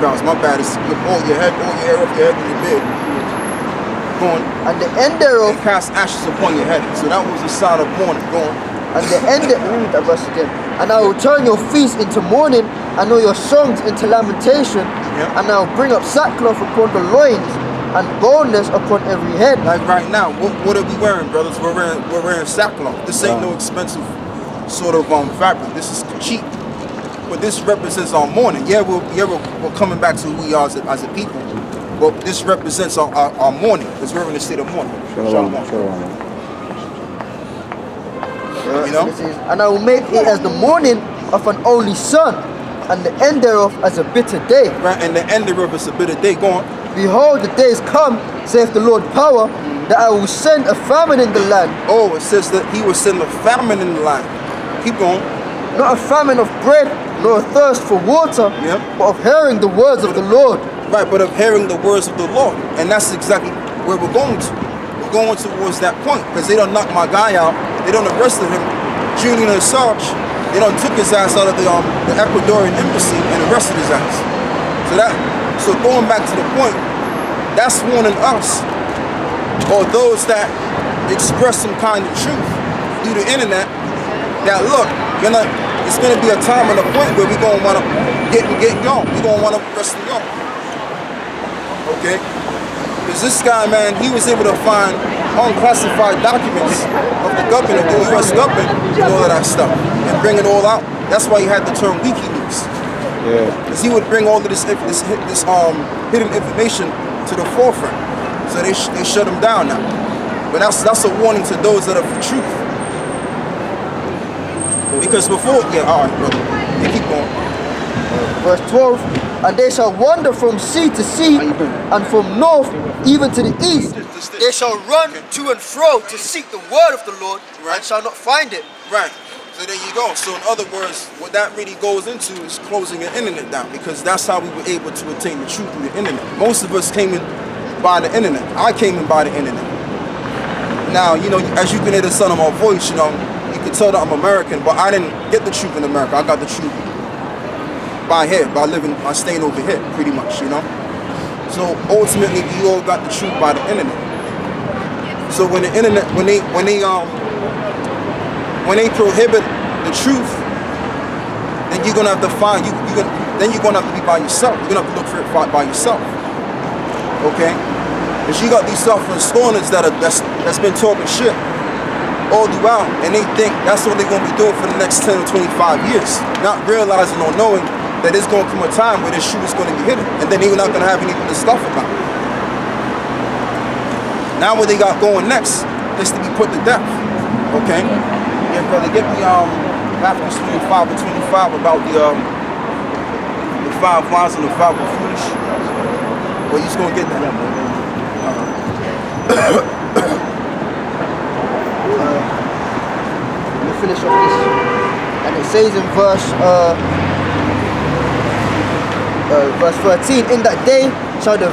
My bad. It's all your hair off your head in your beard. Going. And the end thereof. And cast ashes upon your head. So that was the sign of mourning. Going. And the end, read that verse again. And I will turn your feast into mourning, and all your songs into lamentation. Yeah. And I will bring up sackcloth upon the loins, and baldness upon every head. Like right now, what are we wearing, brothers? We're wearing sackcloth. This ain't no expensive sort of fabric. This is cheap. But this represents our mourning. Yeah, we're coming back to who we are as a people. But this represents our mourning, because we're in a state of mourning. Shalom. You know? And I will make it as the mourning of an only son, and the end thereof as a bitter day. Right, and the end thereof is a bitter day. Go on. Behold, the days come, saith the Lord power, that I will send a famine in the land. Oh, it says that he will send a famine in the land. Keep going. Not a famine of bread, nor a thirst for water, but of hearing the words of the Lord. Right, but of hearing the words of the Lord. And that's exactly where we're going to. We're going towards that point, because they don't knock my guy out. They don't arrested him. Julian Assange, they don't took his ass out of the Ecuadorian embassy and arrested his ass. So going back to the point, that's warning us, or those that express some kind of truth through the internet, that look, it's going to be a time and a point where we're going to want to get y'all. We're going to want to arrest y'all. Okay? Because this guy, man, he was able to find unclassified documents of the government, of the U.S. government, and all of that stuff, and bring it all out. That's why he had the term WikiLeaks. Yeah. Because he would bring all of this hidden information to the forefront. So they shut him down now. But that's a warning to those that are for truth. Because before, all right, brother, keep going. Verse 12, and they shall wander from sea to sea, and from north even to the east. They shall run to and fro to seek the word of the Lord, and shall not find it. Right. So there you go. So in other words, what that really goes into is closing the internet down, because that's how we were able to attain the truth through the internet. Most of us came in by the internet. I came in by the internet. Now, as you can hear the sound of my voice, you can tell that I'm American, but I didn't get the truth in America. I got the truth by staying over here, pretty much, So ultimately, we all got the truth by the internet. So when the internet, when they prohibit the truth, then you're gonna have to find then you're gonna have to be by yourself. You're gonna have to look for it by yourself. Okay? Because you got these self-installators that's been talking shit all throughout, and they think that's what they're gonna be doing for the next 10 or 25 years, not realizing or knowing that there's gonna come a time where this shoe is gonna be hidden, and then they're not gonna have anything to scoff about. Now what they got going next is to be put to death. Okay? Yeah, brother, get me Matthew 25 and 25 about the 5 wise and the 5 were foolish. Well, you just gonna get that. Let me finish off this. And it says in verse 13, in that day shall the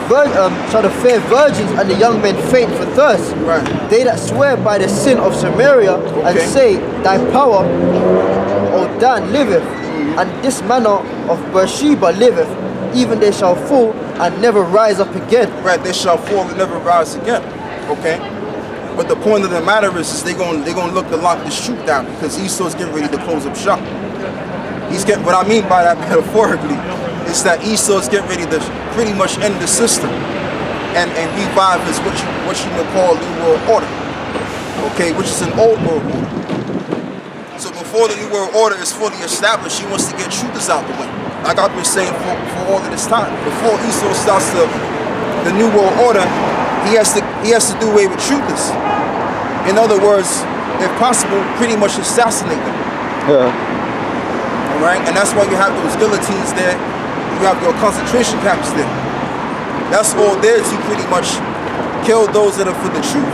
fair virgins and the young men faint for thirst. Right. They that swear by the sin of Samaria and say, thy power, O Dan, liveth, and this manner of Beersheba liveth, even they shall fall and never rise up again. Right, they shall fall and never rise again. Okay? But the point of the matter is they're gonna look to lock this truth down, because Esau's getting ready to close up shop. What I mean by that metaphorically is that Esau's getting ready to pretty much end the system and revive as what you would call New World Order. Okay, which is an old world order. So before the New World Order is fully established, he wants to get truthers out the way. Like I've been saying for all of this time. Before Esau starts the New World Order, he has to do away with truthers. In other words, if possible, pretty much assassinate them. Yeah. All right, and that's why you have those guillotines there. You have your concentration camps there. That's all there to pretty much kill those that are for the truth.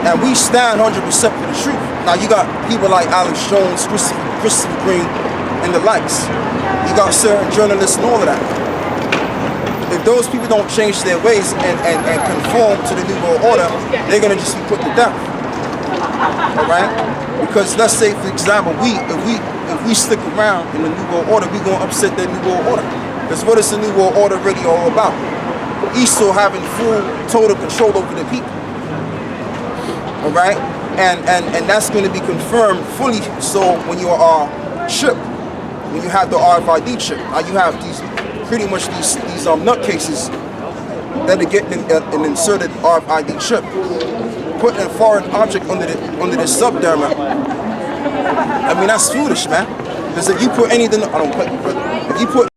And we stand 100% for the truth. Now you got people like Alex Jones, Christopher Green, and the likes. You got certain journalists and all of that. If those people don't change their ways and conform to the New World Order, they're gonna just be put to death. All right? Because let's say, for example, if we stick around in the New World Order, we're gonna upset that New World Order. Because what is the New World Order really all about? Esau having full, total control over the people. All right? And that's going to be confirmed fully so when you are chip, when you have the RFID chip. Now you have these, pretty much these nutcases that are getting an inserted RFID chip, putting a foreign object under the subdermal. I mean, that's foolish, man. Because if you put anything, I don't put you, brother. If you put